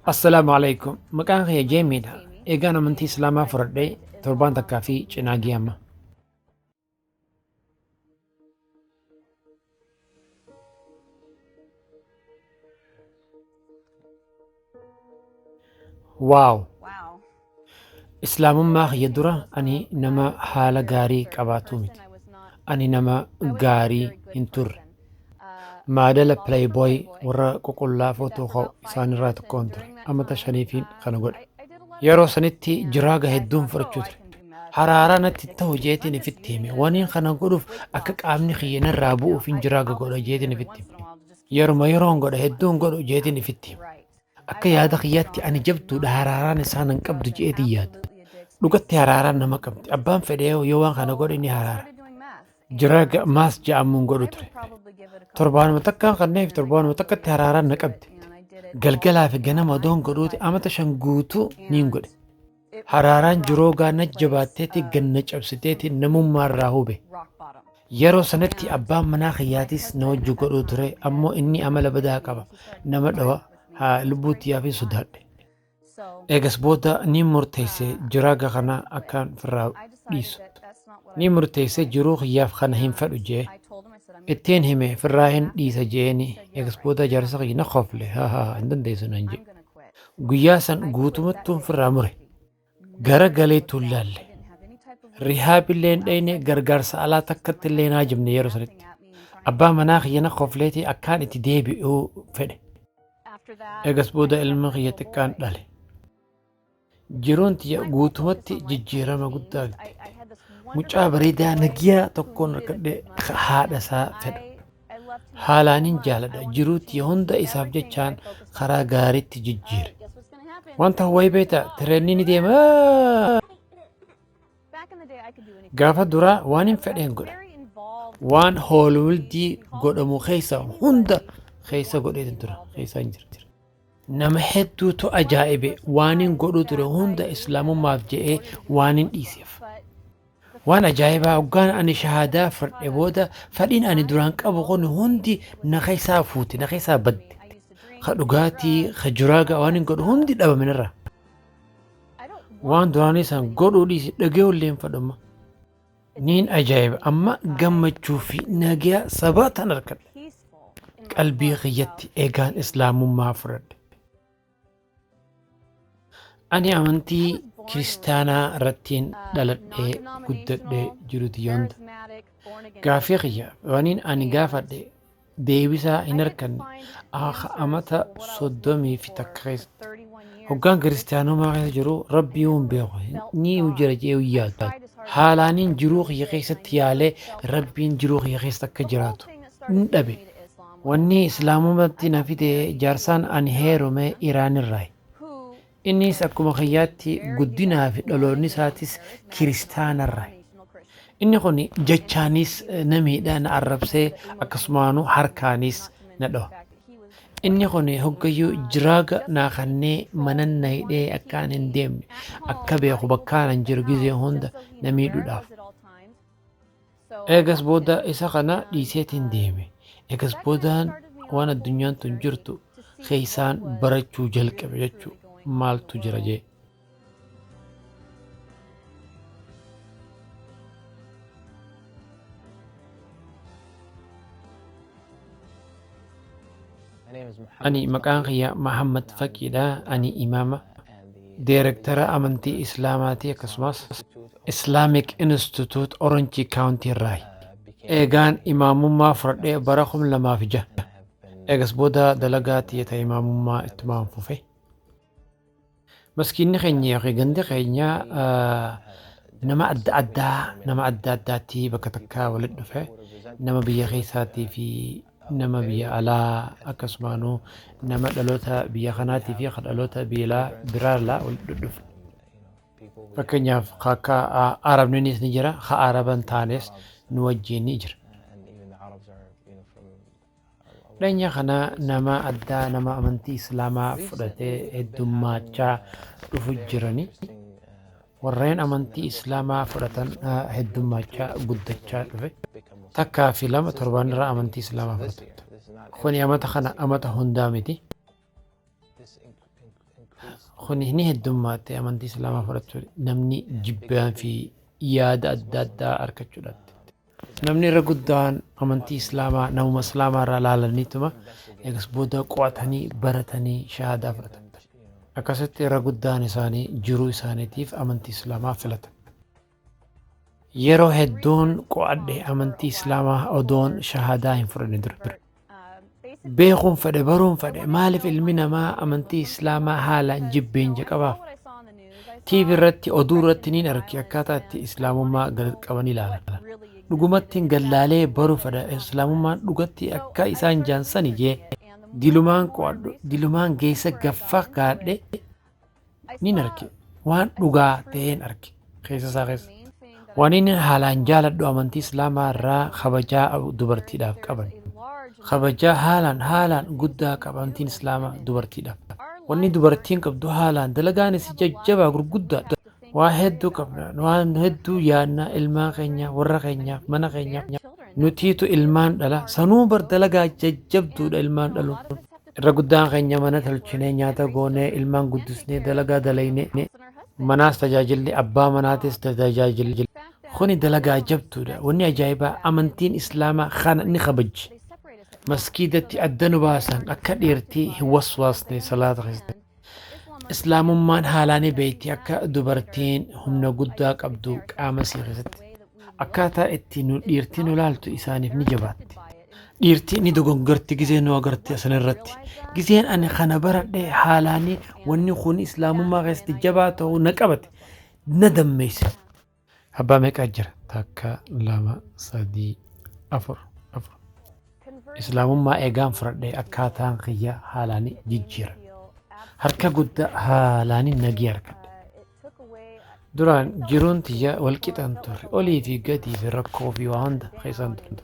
السلام عليكم مكان هي جيميدها إيجانا منتي سلاما فردي تربان تكافي جناجي أما واو إسلام ما هي درا أني نما حالة غاري كباتوميت أني نما غاري انتر ما دل بلاي بوي ورا كوكولا فوتو خو إسان رات كونتر أما تشريفين خنقول يرو سنتي جراغا هدون فرچوتر حرارة نتي تو جيتي نفتيمي وانين خنقولوف أكك آمني خينا رابو فين جراغا قولو جيتي نفتيمي يرو ما يرون قولو هدون قولو جيتي نفتيمي akka yaada kiyyaatti ani jabduudha haraaraan isaan hin qabdu je'eetii yaada. Dhugatti haraaraan nama qabdi. Abbaan fedhee yoo waan kana godhe ni haraara. Jiraa maas ja'amuun godhu ture. Torbaanuma takkaan kanneef torbaanuma takkatti haraaraan na qabdi. Galgalaa fi ganama odoon godhuuti amata shan guutuu niin godhe. Haraaraan jiroogaa na jabaatteeti ganna cabsiteeti namummaa irraa hube. Yeroo sanatti abbaan manaa kiyyaatis na wajju godhuu ture ammoo inni amala badaa qaba. Nama dhawa lubbuutti yaafi sodaadhe. Eegas booda ni murteesse jiraaga kana akkaan firraa dhiisu. Ni murteesse jiruu kiyyaaf kana hin fedhu jee. Ittiin hime firraa hin dhiisa jeeni. Eegas booda jaarsa kiyya na qofle hin dandeessu nan jee. Guyyaa san guutumattuun firraa mure. Gara galeetu laalle. Rihaabillee dhayne gargaarsa alaa takkatti illee naa jimne yeroo sanitti. Abbaa manaa kiyya na qofleeti akkaan itti deebi'uu fedhe. Eegas booda ilma kiyya xiqqaan dhale. Jiruun tiyya guutumatti jijjiirama guddaa fidde. Mucaa bareedaa nagiyaa tokkoon rakkadhee haadha isaa fedha. Haalaanin jaaladha. Jiruu tiyya hunda isaaf jechaan karaa gaariitti jijjiire. Wanta wayi beektaa tireenni ni deema. Gaafa duraa waan hin fedheen godha. Waan hoolwildii godhamu keessa hunda keessa godheetu tura. Keessa hin jirti. Nama hedduutu ajaa'ibe waan hin godhu ture hunda islaamummaaf je'ee waan hin dhiiseef. Waan ajaa'ibaa hoggaan ani shahaadaa fudhadhe booda fedhiin ani duraan qabu kun hundi na keessaa fuute na keessaa badde. Ka dhugaatii ka jiraaga waan hin godhu hundi dhabaminirra. Waan duraan isaan godhuu dhiise dhageewullee hin fedhumma. Niin ajaa'iba amma gammachuu fi nagaa sabaa tan harkadhe. Qalbii kiyyatti eegaan islaamummaa fudhadhe. Ani amantii kiristaanaa irrattiin dhaladhee guddadhee jiruti yoonta. Gaafii kiyya waaniin ani gaafadhe deebisaa hin harkanne amata 30 keessa. Hoggaan kiristaanummaa keessa jiru rabbii hin beeku ni jira jee yaadu. Haalaaniin jiruu kiyya keessatti yaalee rabbiin jiruu kiyya keessa akka jiraatu hin dhabe. Wanni islaamummaatti na fide jaarsaan ani heerume Iraanirraa. Innis akkuma kiyyaatti guddinaa fi dhaloonni isaatis kiristaanarraa. Inni kun jechaanis na miidhaa na arrabsee akkasumaanuu harkaanis na dhawa. Inni kun hoggayyuu jiraaga naa kannee manan na hidhee akkaan hin deemne akka beeku bakkaan hin jiru gizee hunda na miidhuudhaaf. Eegas booda isa kana dhiiseetiin deeme. Eegas boodaan waan addunyaan tun jirtu keessaan barachuu jalqabe jechuudha. Maaltu jira jee. Ani maqaan kiyya Muhammad Faqiidha. Ani imaama Direktara amantii Islaamaatii akkasumas Islamic Institute Orange County irraa. Eegaan imaamummaa fudhadhee bara 2006. Eegas booda dalagaatii ta'e imaamummaa ittumaan fufe. Maskiinni keenya yookiin gandi keenya nama adda addaatti bakka takkaa walitti dhufe nama biyya keessaatii fi nama biyya alaa akkasumaanuu nama dhaloota biyya kanaatii fi dhaloota biyya biraarraa walitti dhufe. Fakkeenyaaf akka Arabniinis ni jira, ka Araban taanes nu wajjin ni jira. Dhanya kana nama addaa nama amantii Islaamaa fudhatee heddummaachaa dhufu jirani. Warreen amantii Islaamaa fudhatan heddummaachaa guddachaa dhufe. Takkaa fi lama torbaan irraa amantii Islaamaa fudhatu. Kuni amata kana amata hundaa miti. kuni ni heddummaate amantii islaamaa fudhachuu namni jibbaan fi yaada adda addaa argachuudhaatti. Namni irra guddaan amantii islaamaa namuma islaamaa irraa laalaniituma eegas booda qo'atanii baratanii shahaadaa fudhatan. Akkasitti irra guddaan isaanii jiruu isaaniitiif amantii islaamaa filatan. Yeroo hedduun qo'adhe amantii islaamaa odoon shahaadaa hin fudhanne dura. Beekuun fedhe baruun fedhe maaliif ilmi namaa amantii islaamaa haalaan jibbeenja qabaaf? TV irratti oduu irratti niin arge akkaataa itti islaamummaa qaban ilaalan. Dhugumatti gallaalee baruu fedha islaamummaan dhugatti akka isaan jaansani jee dilumaan qo'adhu dilumaan geessa gaffa gaadhe niin arge waan dhugaa ta'een arge keessa isaa keessa. Waan inni haalaan jaaladhu amantii islaamaa irraa kabajaa dubartiidhaaf qaban. Kabajaa haalaan guddaa qaba amantiin islaamaa dubartiidhaaf. Wanni dubartiin qabdu haalaan dalagaanis jajjabaa gurguddaadha. Waa hedduu qabna waan hedduu yaadna ilmaan keenya warra keenyaaf mana keenyaaf nutiitu ilmaan dhala sanuu bar dalagaa jajjabduudha ilmaan dhalu. Irra guddaan keenya mana tolchinee nyaata goonee ilmaan guddisnee dalagaa dalaynee manaas tajaajilli abbaa manaatis tajaajilli kuni dalagaa jabduudha. Wanni ajaa'ibaa amantiin islaamaa kana ni kabajji. Maskiidatti adda nu baasan akka dhiirtii hin waswaasne salaata keessatti. Islaamummaan haalaanii beeyti akka dubartiin humna guddaa qabdu qaama isii keessatti. Akkaataa itti nu dhiirtii nu laaltu isaaniif ni jabaatti. Dhiirtii ni dogongorti gizee nu agarti asanirratti. Gizeen ani kana baradhee haalaanii wanni kun islaamummaa keessatti jabaa ta'uu na qabate na dammeesse. Abbaa meeqaa jira? Takka lama sadii afur. Islaamummaa eegaan fudhadhee akkaataan kiyya haalaanii jijjiira. Harka guddaa haalaanii nagii argadhe. Duraan jiruun tiyya walqixan turre olii fi gadii fi rakkoo fi waa hunda keessan turre.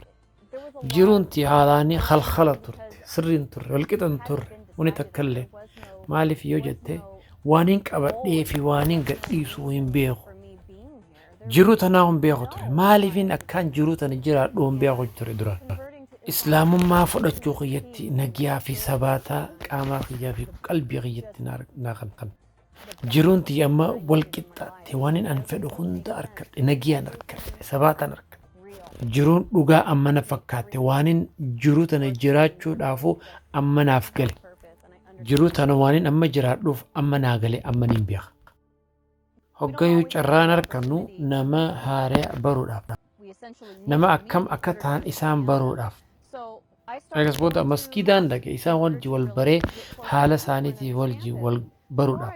Jiruun tiyya haalaanii khalkhala turte sirriin turre walqixan turre wani takkallee maaliif yoo jette waaniin qabadhee fi waaniin gadhiisuu hin beeku. Jiruu tanaa hin beeku ture maaliifin akkaan jiruu tana jiraadhu hin beeku ture duraan. Islaamummaa fudhachuu kiyyatti nagiyaa fi sabaataa qaamaa kiyyaa fi qalbii kiyyatti naa kan. Jiruun tiyya amma walqixxaatte waan an fedhu hunda argadhe nagiyaan argadhe sabaataan argadhe. Jiruun dhugaa amma na fakkaatte waan jiruu tana jiraachuudhaafu amma naaf gale. Jiruu tana waan amma jiraadhuuf amma naa gale amma niin beeka. Hoggayuu carraan argannu nama haaree baruudhaaf. Nama akkam akka ta'an isaan baruudhaaf. Eegas booda maskiidaan dhaqe isaan wal baree haala isaaniitii wal baruudhaaf.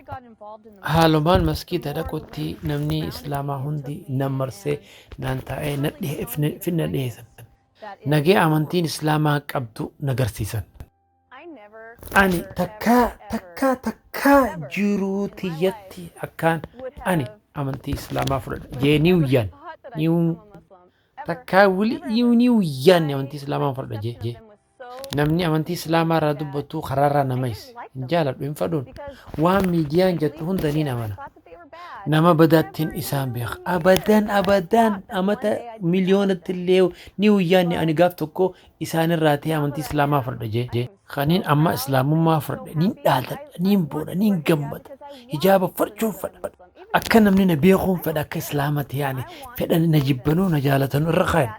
Haalumaan maskiida dhaqutti namni islaamaa hundi nan marsee naan taa'ee finna dhiyeessan. Nagee amantiin islaamaa qabdu nagarsiisan. Ani takkaa jiruu tiyyatti akkaan ani amantii islaamaa fudhadha jee ni uyyaan. Takkaa ni uyyaan amantii islaamaa fudhadha jee. Namni amantii islaamaa irraa dubbatu karaarraa nama hin jaaladhu hin fadhuun waan miidiyaan jettu hunda ni amana. Nama badaattiin isaan beeka. Abadaan amata miliyoonatti illee ni uyyaanni ani gaaf tokko isaanirraa ta'e amantii islaamaa fudhadha jee. Kaniin amma islaamummaa fudhadha niin dhaaladha niin booda niin gammada hijaaba fudhachuun fedha. Akka namni na beekuun fedha akka islaamatti yaani fedhan na jibbanuu na jaalatanu irra kaayan.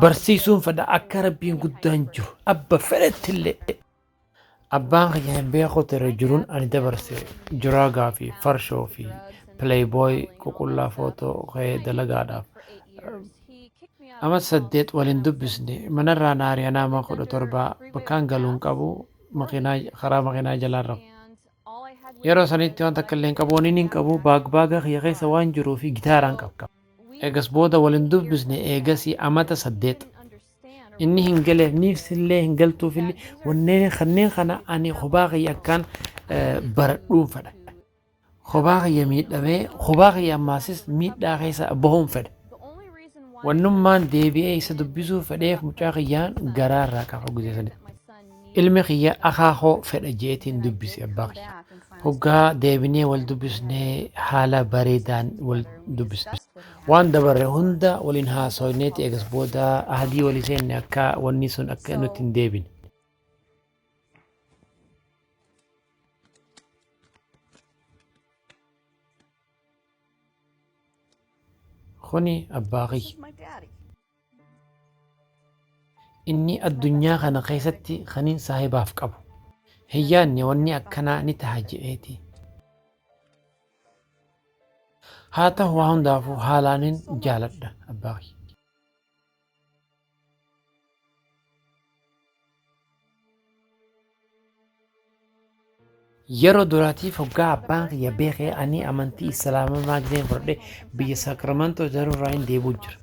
Barsiisuun fedha akka rabbiin guddaan jiru abba fedhattillee. Abbaan kiyya hin beeku ture jiruun ani dabarse jiraagaa fi farshoo fi playboy ququllaa footoo ka'ee dalagaadhaaf. Amma 8 waliin dubbisne manarraa naariyaa nama 17 bakkaan galuun qabu karaa makiinaa jalaarra. Yeroo sanitti waan takka illee hin qabu waniin hin qabu baagbaaga kiyya keessa waan jiruu fi gitaaraan qaba. Eegas booda waliin dubbisne eegasii amata 8. Inni hin galeef niifsillee hin galtuufillee wanneen kanneen kana ani kophaa kiyya akkaan baradhuun fedha. Kophaa kiyya miidhamee kophaa kiyya ammaasis miidhaa keessa bahuun fedha. Wannummaan deebi'ee isa dubbisuu fedheef mucaa kiyyaan garaarraa qaba gudeessanii. Ilmi kiyya akaakoo fedha jeetiin dubbise abbaa kiyya. Hoggaa deebinee wal dubbisnee haala bareedaan wal dubbisne. Waan dabarre hunda waliin haasofneeti eegas booda ahadii walii seenne akka wanni sun akka nutti hin deebine. kuni abbaa kiyya. Inni addunyaa kana keessatti kaniin saahibaaf qabu. Hiyyaanni wanni akkanaa ni taha je'eeti. Haa ta'u waa hundaafuu haalaanin jaaladha abbaa kiyya. Yeroo duraatiif hoggaa abbaan kiyya beekee ani amantii islaamaa maagdeen fudhadhe biyya Saakramantoo jarurraa hin deebuu jira.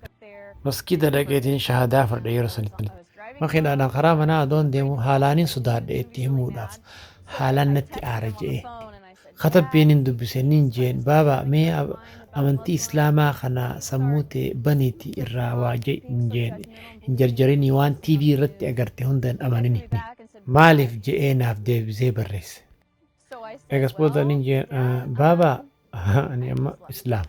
Maskiida dhaqeetiin shahaadaa fudhadhe yeroo sanitti. Makiinaadhaan karaa manaa adoon deemu haalaanin sodaadhe itti himuudhaaf haalaan natti aara je'e. Katabbiin hin dubbise nin jeen baaba mee amantii islaamaa kana sammuu ta'e baniiti irraa waa je'e hin jeen hin jarjarinii waan TV irratti agarte hunda hin amanini. Maaliif je'ee naaf deebisee barreesse. Egaspoota nin jeen baaba ani amma islaam.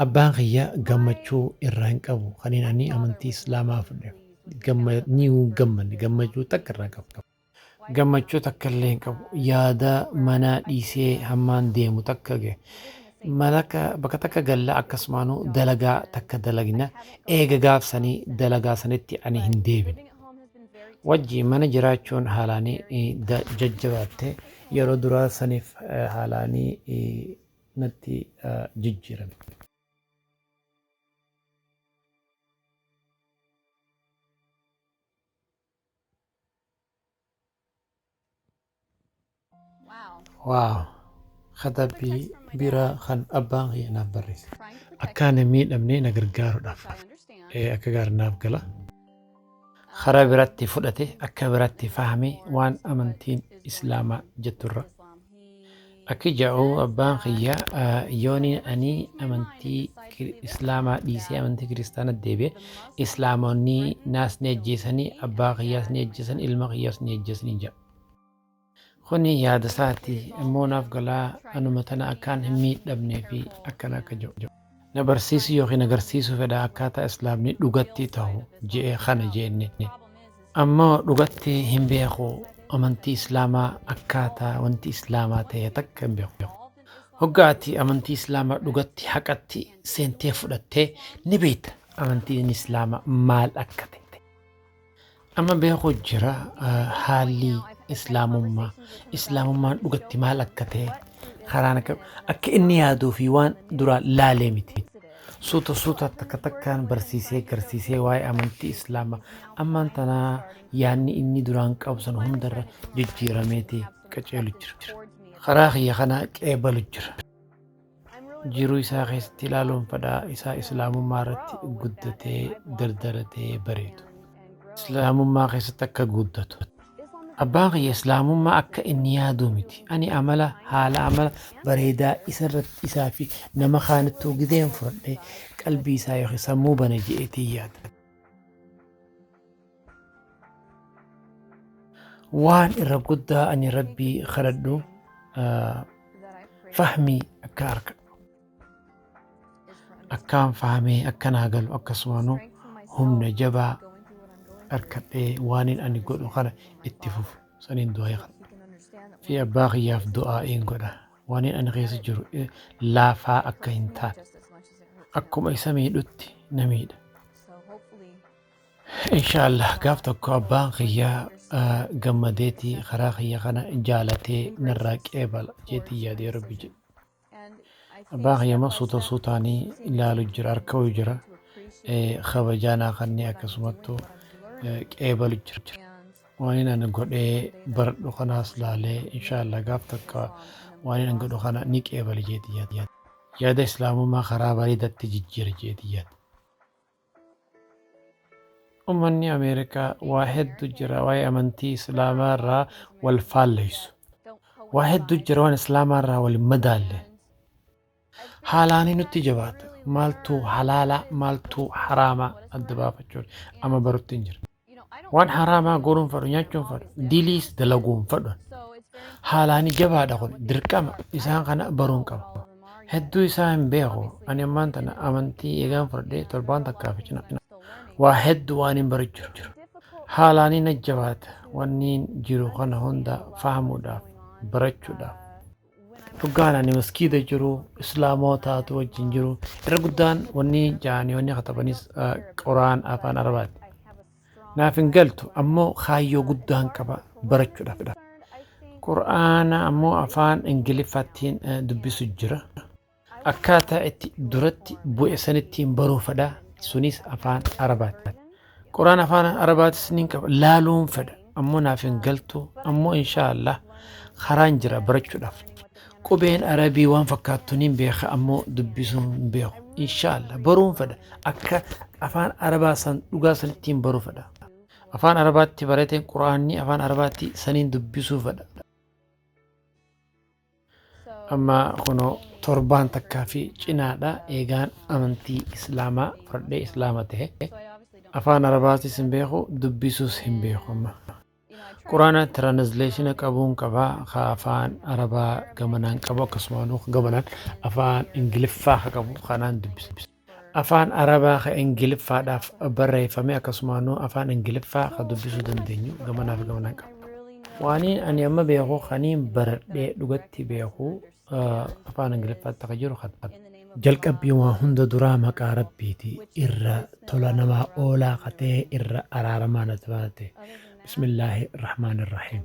Abbaan kiyya gammachuu irraa hin qabu kaniin ani amantii islaamaa fudhe ni gammanne gammachuu takka irraa qabu. Gammachuu takka illee hin qabu yaada mana dhiisee hammaan deemu takka gahe malaka bakka takka galla akkasumaanuu dalagaa takka dalagna eega gaafsanii dalagaa sanitti ani hin deebine. Wajji mana jiraachuun haalaanii jajjabaatte yeroo duraa saniif haalaanii natti jijjiirame. Waaw katabbii biraa kan abbaan kiyya naaf barreesse akkaan miidhamne na gargaaruudhaaf akka gaarinaaf gala karaa biratti fudhate akka biratti fahame waan amantiin islaamaa jetturra akka ja'u abbaan kiyya yooni ani amantii islaamaa dhiisee amantii kiristaana deebi'e islaamonni naas ni ajjeesanii abbaa kiyyaas ni ajjeesan ilma kiyyaas ni ajjeesanii ja'a. Kuni yaada isaati immoo naaf galaa anuma tana akkaan hin miidhamnee fi akkana akka jiru. Na barsiisu yookiin agarsiisuu fedha akkaataa islaamni dhugatti ta'u je'ee kana jenne. Ammoo dhugatti hin beeku amantii islaamaa akkaataa wanti islaamaa ta'e takka hin beeku. Hoggaati amantii islaamaa dhugatti haqatti seentee fudhattee ni beekta amantiin islaamaa maal akka ta'e. Amma beeku jira haalli islaamummaan dhugatti maal akka ta'e karaan akka inni yaaduu fi waan dura laalee miti. Suuta takka takkaan barsiisee garsiisee waa'ee amantii islaamaa ammaan tanaa yaadni inni duraan qabu san hundarra jijjiirameeti qaceelu jira. Karaa kiyya kana qeebalu jira. Jiruu isaa keessatti ilaaluun fedhaa isaa islaamummaa irratti guddatee dardaratee bareedu. Islaamummaa keessatti akka guddatu. Abbaan kiyya islaamummaa akka inni yaaduu miti. Ani haala amala bareedaa isarratti isaa fi nama kaanittuu gideen fudhadhee qalbii isaa yookiin sammuu bana je'eetii yaada. Waan irra guddaa ani rabbii kadhadhu fahmii akka argadhu. Akkaan fahamee akka naa galu akkasumaanuu humna jabaa arkadhee waanin ani godhu kana itti fufu saniin du'aa kana fi abbaa kiyyaaf du'aa'iin godha waanin ani keessa jiru laafaa akka hin taane akkuma isa miidhutti na miidha. Inshaallah gaaf tokko abbaan kiyyaa gammadeetii karaa kiyya kana jaalatee narraa qeebala jeetii yaadee rabbi jedhu. Abbaan kiyya suutaanii ilaalu jira harka'u jira kabajaanaa kanneen akkasumattuu qeebalu jira. Waan ani godhee baradhu kanaas laalee inshaallah gaaf takka waan ani godhu kana ni qeebali jeetii yaada. Yaada islaamummaa karaa bareedatti jijjiira jeetii yaada. Ummanni Ameerikaa waa hedduu jira waa'ee amantii islaamaa irraa wal faalleysu. Waa hedduu jira waan islaamaa irraa wal madaalle. Haalaanii nutti jabaata. Maaltu halaala maaltu haraamaa adda baafachuun amma barutti hin jira. Waan haraamaa godhuun fedhu nyaachuun fedhu diliis dalaguun fedhu haalaanii jabaadha kun dirqama isaan kana baruun qaba. Hedduu isaa hin beeku ani ammaan tana amantii eegaan fudhadhee torbaan takkaaf cina. Waa hedduu waan hin barachuu jiru. Haalaanii na jabaata wanni jiru kana hunda fahamuudhaaf barachuudhaaf hoggaan ani maskiida jiru islaamotaatu wajjin jiru irra guddaan wanni jaanii wanni katabanis quraan afaan arabaati naaf hin galtu ammoo kaayyoo guddaan qaba barachuudhaaf quraana ammoo afaan ingiliffaattiin dubbisu jira akkaataa itti duratti bu'e sanittiin baruu fedha sunis afaan arabaati quraan afaan arabaatis nin qaba laaluun fedha ammoo naaf hin galtu ammoo inshaallah karaan jira barachuudhaaf qubeen arabii waan fakkaattuuniin beeka ammoo dubbisuun beeku inshaallah baruun fedha akka afaan arabaa san dhugaa sanittiin baruu fedha afaan arabaatti barateen quraanni afaan arabaatti saniin dubbisuu fedha amma kuno torbaan takkaa fi cinaadha eegaan amantii islaamaa fudhadhee islaama ta'e afaan arabaatis hin beeku dubbisuus hin beeku amma quraana translation qabuun qaba afaan arabaa gamanaan qabu akkasumaan gamanaan afaan ingiliffaa qabu kanaan dubbisu afaan arabaa ka ingiliffaadhaaf barreeffame akkasumaan afaan ingiliffaa ka dubbisuu dandeenyu gamanaa fi gamanaan qabu waaniin ani amma beeku kaniin baradhee dhugatti beeku afaan ingiliffaatti akka jiru jalqabbii waa hunda duraa maqaa rabbiiti irra tola namaa oolaa katee irra araaramaa natti baate بسم الله الرحمن الرحيم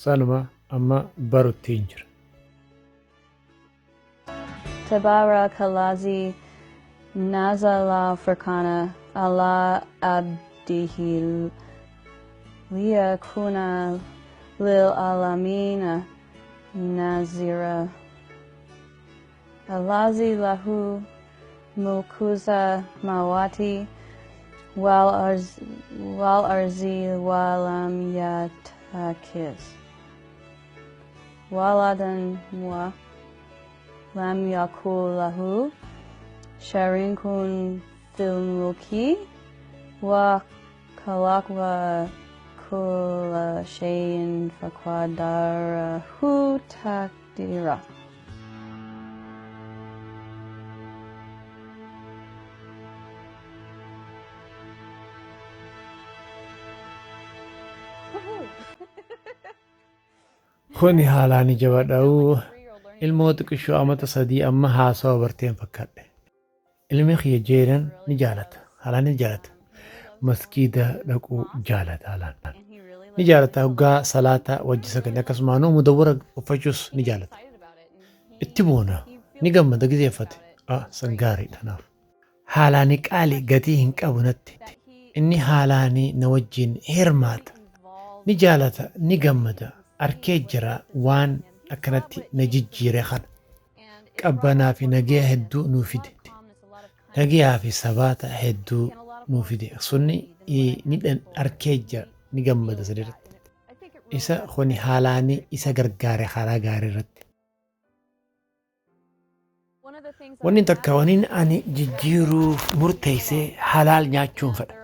سلمى أما بروتينجر تبارك الذي نزل فرقانا على عبده ليكون للعالمين نذيرا الذي له ملك السماوات والأرض ولم يتخذ ولدا ولم يكن له شريك في الملك وخلق كل شيء فقدره تقديرا kuni haalaani jabadha'uu ilmoota qishoo amata sadii amma haasawa barteen fakkaadhe ilmi kiyya jeeran ni jaalata haalaan ni jaalata maskiida dhaquu jaalata haalaan ni jaalata hoggaa salaata wajji sagale akkasumaan mudawwara uffachuus ni jaalata itti boona ni gammada gizeeffate san gaariidha naaf haalaani qaali gatii hin qabu natti inni haalaani na wajjin hirmaata ni jaalata ni gammada arkee jira waan akkanatti na jijjiire kana qabbanaa fi nagaa hedduu nuu fide nagaa fi sabaata hedduu nuu fide sunni ni dhan arkee jira ni gammada sadirratti isa kuni haalaani isa gargaare karaa gaarii irratti wanni takka waniin ani jijjiiruuf murteessee halaal nyaachuun fedha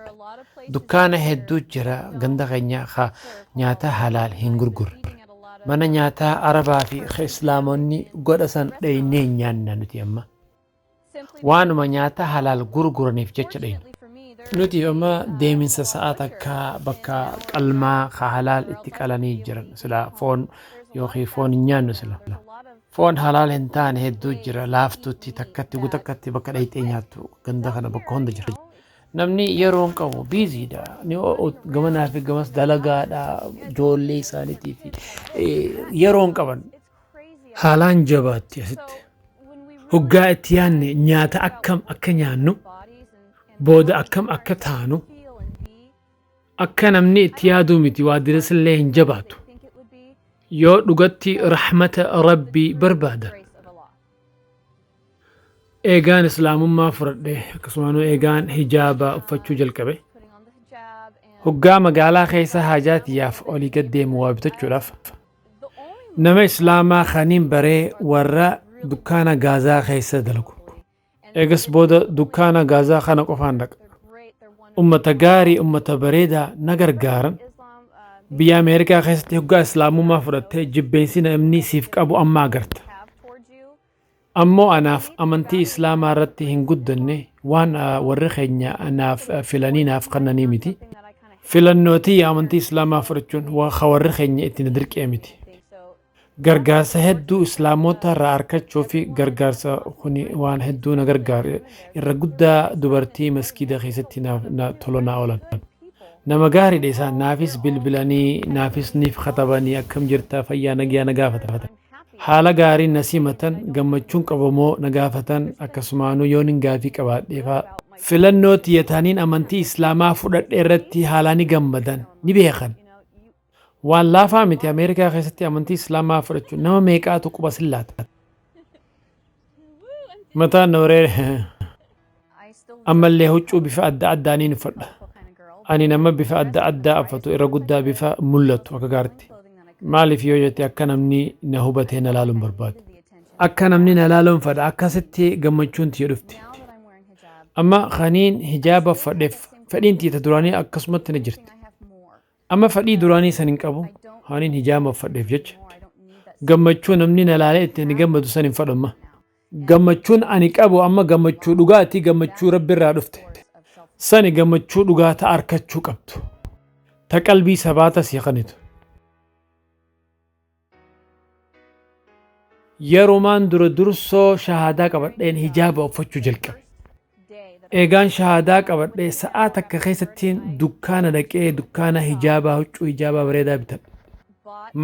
dukkaana hedduu jira ganda keenya nyaata halaal hin gurgurre mana nyaataa arabaa fi islaamonni godha san dhaynee nyaanna nuti amma waanuma nyaata halaal gurguraniif jecha dhaynu nuti amma deeminsa sa'aat akka bakka qalmaa ka halaal itti qalanii jiran sila foon yookiin foon hin nyaannu sila foon halaal hin taane hedduu jira laaftuutti takkatti gutakkatti bakka dhayxee nyaattu ganda kana bakka hunda jira namni yeroon qabu biiziidha ni gamanaa fi gamas dalagaadha ijoollee isaaniitii fi yeroon qaban haalaan jabaatti asitti hoggaa itti yaanne nyaata akkam akka nyaannu booda akkam akka taanu akka namni itti yaaduu miti waa dirasillee hin jabaatu yoo dhugatti rahmata rabbii barbaadan eegaan islaamummaa fudhadhe akkasumaan eegaan hijaaba uffachuu jalqabe hoggaa magaalaa keessa haajaatiyaaf olii gad deemu waa bitachuudhaaf nama islaamaa kaniin baree warra dukkaana gaazaa keessa dalagu eegas booda dukkaana gaazaa kana qofaan dhaqa ummata gaarii ummata bareedaa na gargaaran biyya ameerikaa keessatti hoggaa islaamummaa fudhattee jibbeensi namni siif qabu amma agarta ammoo anaaf amantii islaamaa irratti hin guddanne waan warri keenya anaaf filanii naaf kannanii miti filannootii amantii islaamaa fudhachuun waa warri keenya itti na dirqee miti gargaarsa hedduu islaamota irraa arkachuu fi gargaarsa kuni waan hedduu na gargaare irra guddaa dubartii maskiida keessatti tolonaa oolan nama gaariidha isaan naafis bilbilanii naafis niif katabanii akkam jirtaa fayyaa nagaa na gaafatan haala gaariin na simatan gammachuun qabamoo na gaafatan akkasumaanuu yoon hin gaafii qabaadheefaa filannoo tiyyataaniin amantii islaamaa fudhadhe irratti haalaa ni gammadan ni beekan waan laafaa miti Ameerikaa keessatti amantii islaamaa fudhachuun nama meeqaatu quba sillaata mataan nooree ammallee huccuu bifa adda addaaniin uffadha ani nama bifa adda addaa uffatu irra guddaa bifa mul'atu akka gaaritti maaliif yoo jette akka namni na hubatee na laaluun barbaadu akka namni na laaluun fedha akkasitti gammachuun tiyya dhufti amma kaniin hijaaba fadheef fedhiin tiyya duraanii akkasumatti na jirti amma fedhii duraanii san hin qabu kaniin hijaaba fadheef jecha gammachuu namni na laalee ittiin gammadu san hin fadhamma gammachuun ani qabu amma gammachuu dhugaati gammachuu rabbi irraa dhufte sani gammachuu dhugaa ta arkachuu qabdu ta qalbii sabaata si qanitu yeromaan dura dursoo shahaadaa qabadheen hijaaba uffachuu jalqabe eegaan shahaadaa qabadhee sa'aa takka keessattiin dukkaana dhaqee dukkaana hijaabaa huccuu hijaabaa bareedaa bitadhe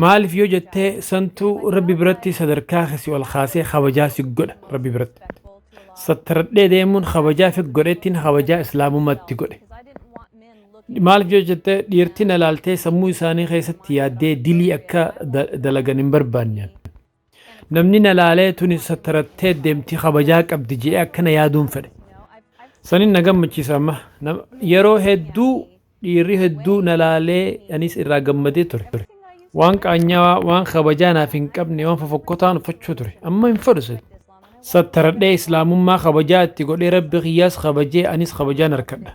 maaliif yoo jettee santuu rabbi biratti sadarkaa keessi ol kaasee kabajaa si godha rabbi biratti sattaradhee deemuun kabajaa fi godheettiin kabajaa islaamummaatti godhe maaliif yoo jettee dhiirtiin ilaaltee sammuu isaanii keessatti yaaddee dilii akka dalagan hin barbaanne namni na laalee tuni sattarattee deemti kabajaa qabdi jedhee akkana yaaduun fedhe sanin na gammachiisa amma yeroo hedduu dhiirri hedduu na laalee anis irraa gammadee ture waan qaanyaa waan kabajaa naaf hin qabne waan fofokkotaan uffachuu ture amma hin fedhu sattaradhee islaamummaa kabajaa itti godhee rabbi kiyyaas kabajee anis kabajaan harkadha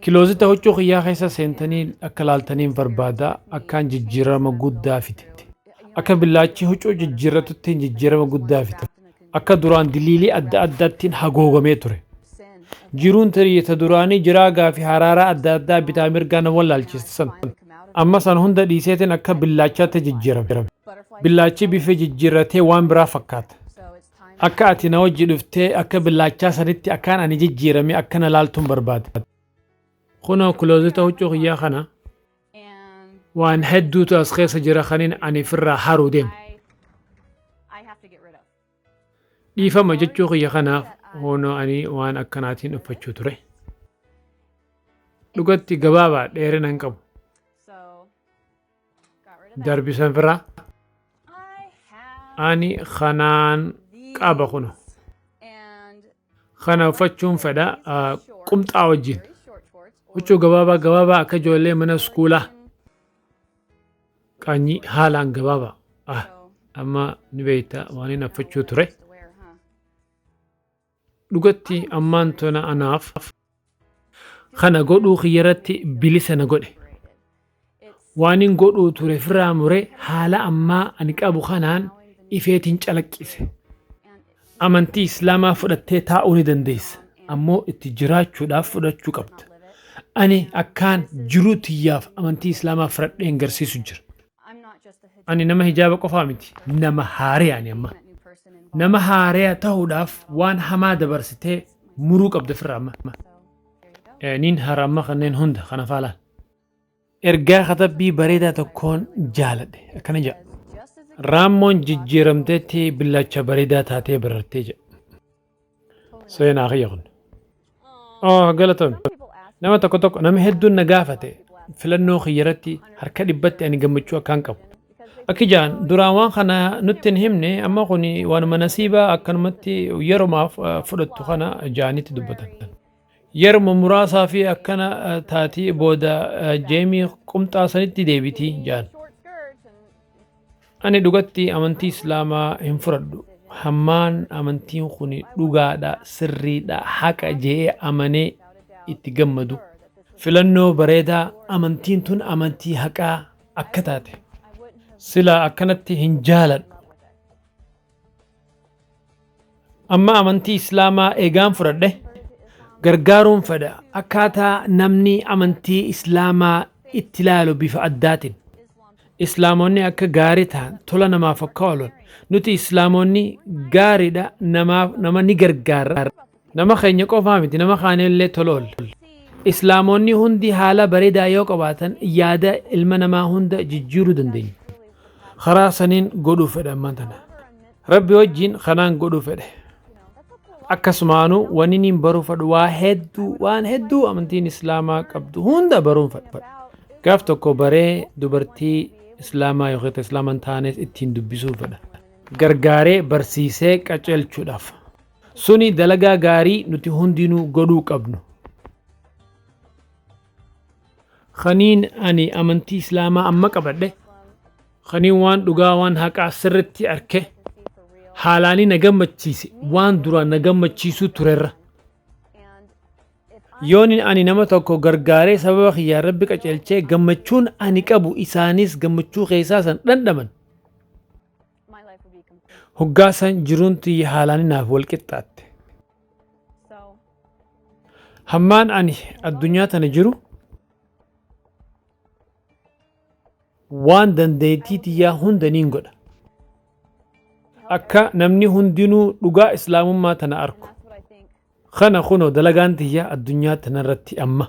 kiloozita huccuu kiyyaa keessa seentanii akka laaltaniin barbaada akkaan jijjiirama guddaa fite akka billaachi huccuu jijjiirratuttiin jijjiirama guddaa fite akka duraan diliilii adda addaattiin hagoogamee ture jiruun tiriyyata duraanii jiraagaa fi haraaraa adda addaa bitaa mirgaa na wallaalchisan amma san hunda dhiiseetiin akka billaachaatti jijjiirame billaachi bifa jijjiirratee waan biraa fakkaata akka ati na wajji dhuftee akka billaachaa sanitti akkaan ani jijjiirame akka na laaltuun barbaada kunoo kiloozita huccuu kiyyaa kana waan hedduutu as keessa jira kaniin ani firraa haruu deemu dhiifama jechuu kiyya kanaaf hono ani waan akkanaatiin uffachuu ture dhugatti gabaabaa dheerina hin qabu darbisan firaa ani kanaan qaba kuno kana uffachuun fedha qumxaa wajjin huccuu gabaabaa akka ijoollee mana iskuulaa qaanyi haalaan gabaabaa amma ni beeyta waan hin uffachuu ture dhugatti ammaan tona anaaf kana godhuu kiyyarratti bilisa na godhe waan hin godhuu ture firraa mure haala ammaa ani qabu kanaan ifeetiin calaqqise amantii islaamaa fudhattee taa'uu ni dandeessa ammoo itti jiraachuudhaaf fudhachuu qabda ani akkaan jiruu tiyyaaf amantii islaamaa fudhadheen garsiisu jira ani nama hijaaba qofaa miti nama haariyaa ani amma nama haariyaa ta'uudhaaf waan hamaa dabarsitee muruu qabda firraa amma niin haramma kanneen hunda kana faalaan ergaa katabbii bareedaa tokkoon jaaladhe akkana jedha raammoon jijjiiramteetti billacha bareedaa taatee barartee jedha seenaa kiyya kun galatoon nama tokko nama hedduun na gaafate filannoo kiyyarratti harka dhibbatti ani gammachuu akkaan qabu akki jaan duraan waan kana nutti hin himne amma kun waanuma nasiibaa akkanumatti yeromaaf fudhattu kana jaanitti dubbatan yeruma muraasaa fi akkana taatii booda jeemii qumxaa sanitti deebitii jaan ani dhugatti amantii islaamaa hin fudhadhu hammaan amantiin kun dhugaadha sirriidha haqa jee amanee itti gammadu filannoo bareedaa amantiin tun amantii haqaa akka taate sila akkanatti hin jaaladhu amma amantii islaamaa eegaan fudhadhe gargaaruun fedha akkaataa namni amantii islaamaa itti ilaalu bifa addaatiin islaamonni akka gaarii ta'an tola namaaf akka oolan nuti islaamonni gaariidha nama ni gargaara nama keenya qofaa miti nama kaanillee tola oolla islaamonni hundi haala bareedaa yoo qabaatan yaada ilma namaa hunda jijjiiruu dandeenya karaa saniin godhuu fedha ammaan tana rabbi wajjiin kanaan godhuu fedhe akkasumaanuu wanni niin baruu fedhu waan hedduu amantiin islaamaa qabdu hunda baruun fedha gaaf tokko baree dubartii islaamaa yookiin islaaman taanes ittiin dubbisuu fedha gargaaree barsiisee qaceelchuudhaaf suni dalagaa gaarii nuti hundinuu godhuu qabnu khaniin ani amantii islaamaa amma qabadhe khaniin waan dhugaa waan haqaa sirritti arke haalaanii na gammachiise waan duraan na gammachiisuu turerra yoon ani nama tokko gargaaree sababa kiyyaa rabbi qaceelchee gammachuun ani qabu isaanis gammachuu keessaa san dhandhaman hoggaasan jiruun tiyya haalaanii naaf wal qixxaatte hammaan ani addunyaa tana jiru waan dandeettii tiyyaa hunda niin godha akka namni hundinuu dhugaa islaamummaa tana arku kana kunoo dalagaan tiyyaa addunyaa tanarratti amma